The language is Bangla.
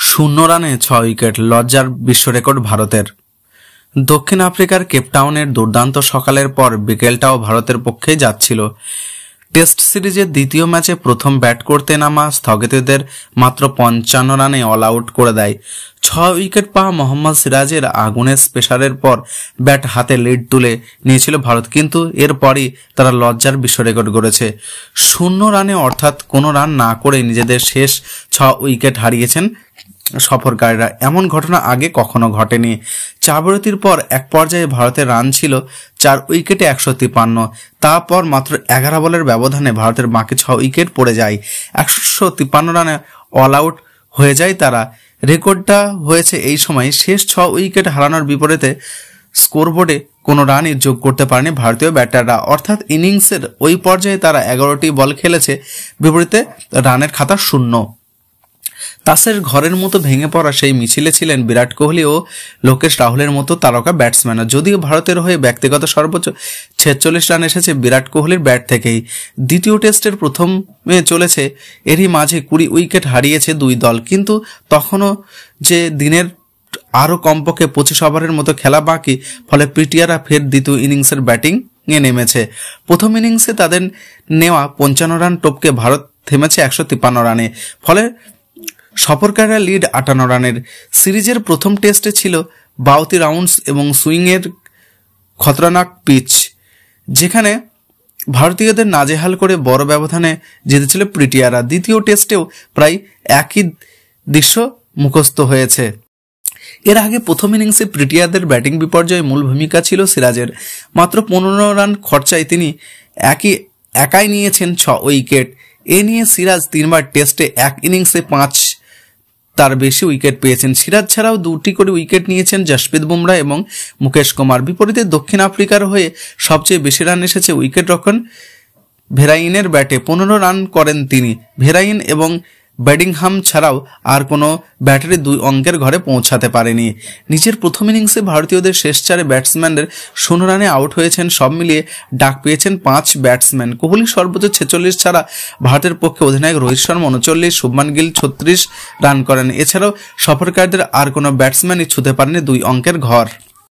শূন্য রানে 6 উইকেট, লজ্জার বিশ্ব রেকর্ড ভারতের। দক্ষিণ আফ্রিকার কেপটাউনের দুর্দান্ত সকালের পর বিকেলটাও ভারতের পক্ষেই যাচ্ছিল। টেস্ট সিরিজের দ্বিতীয় ম্যাচে প্রথম ব্যাট করতে নামা স্থগিতদের মাত্র 55 রানে অল আউট করে দেয়। 6 উইকেট পাওয়া মোহাম্মদ সিরাজের আগুনের স্পেশারের পর ব্যাট হাতে লিড তুলে নিয়েছিল ভারত, কিন্তু এরপরই তারা লজ্জার বিশ্ব রেকর্ড গড়েছে। 0 রানে অর্থাৎ কোনো রান না করে নিজেদের শেষ 6 উইকেট হারিয়েছেন সফরকারীরা। এমন ঘটনা আগে কখনো ঘটেনি। 4 বিরতির পর এক পর্যায়ে ভারতের রান ছিল 4 উইকেটে 153। তারপর মাত্র 11 বলের ব্যবধানে ভারতের বাকি 6 উইকেট পড়ে যায়। 153 রানে অল আউট হয়ে যায় তারা। রেকর্ডটা হয়েছে এই সময় শেষ 6 উইকেট হারানোর বিপরীতে স্কোরবোর্ডে কোনো রানই যোগ করতে পারেনি ভারতীয় ব্যাটাররা। অর্থাৎ ইনিংসের ওই পর্যায়ে তারা 11টি বল খেলেছে, বিপরীতে রানের খাতা 0। তাসের ঘরের মতো ভেঙে পড়া সেই মিছিলে ছিলেন বিরাট কোহলি ও লোকেশ রাহুলের মতো তারকা ব্যাটসম্যানরা। যদিও ভারতের হয়ে ব্যক্তিগত সর্বোচ্চ 46 রান এসেছে বিরাট কোহলির ব্যাট থেকেই। দ্বিতীয় টেস্টের প্রথমে চলেছে, এরই মাঝে 20 উইকেট হারিয়েছে দুই দল, কিন্তু তখনও যে দিনের আরও কমপক্ষে 25 ওভারের মতো খেলা বাকি, ফলে পিটিআররা ফের দ্বিতীয় ইনিংসের ব্যাটিংয়ে নেমেছে। প্রথম ইনিংসে তাদের নেওয়া 55 রান টপকে ভারত থেমেছে 153 রানে, ফলে সফরকারীরা লিড 58 রানের। সিরিজের প্রথম টেস্টে ছিল 72 রাউন্ডস এবং সুইংয়ের খতরনাক পিচ, যেখানে ভারতীয়দের নাজেহাল করে বড় ব্যবধানে জিতেছিল পিটিআররা। দ্বিতীয় টেস্টেও প্রায় একই দৃশ্য মুখস্থ হয়েছে। এর আগে প্রথম ইনিংসে পিটিআরদের ব্যাটিং বিপর্যয়ে মূল ভূমিকা ছিল সিরাজের। মাত্র 15 রান খরচায় তিনি একাই নিয়েছেন 6 উইকেট। এ নিয়ে সিরাজ 3 বার টেস্টে এক ইনিংসে 5 তার বেশি উইকেট পেয়েছেন। সিরাজ ছাড়াও 2টি করে উইকেট নিয়েছেন জসপ্রীত বুমরা এবং মুকেশ কুমার। বিপরীতে দক্ষিণ আফ্রিকার হয়ে সবচেয়ে বেশি রান এসেছে উইকেট রক্ষণ ভেরাইনের ব্যাটে, 15 রান করেন তিনি। ভেরাইন এবং বেডিংহাম ছাড়াও আর কোনো ব্যাটারি 2 অঙ্কের ঘরে পৌঁছাতে পারেনি। নিজের প্রথম ইনিংসে ভারতীয়দের শেষ 4 ব্যাটসম্যানদের 0 রানে আউট হয়েছেন। সব মিলিয়ে ডাক পেয়েছেন 5 ব্যাটসম্যান। কোহলি সর্বোচ্চ 46 ছাড়া ভারতের পক্ষে অধিনায়ক রোহিত শর্মা 39, শুভমান গিল 36 রান করেন। এছাড়াও সফরকারীদের আর কোনো ব্যাটসম্যানই ছুঁতে পারেনি 2 অঙ্কের ঘর।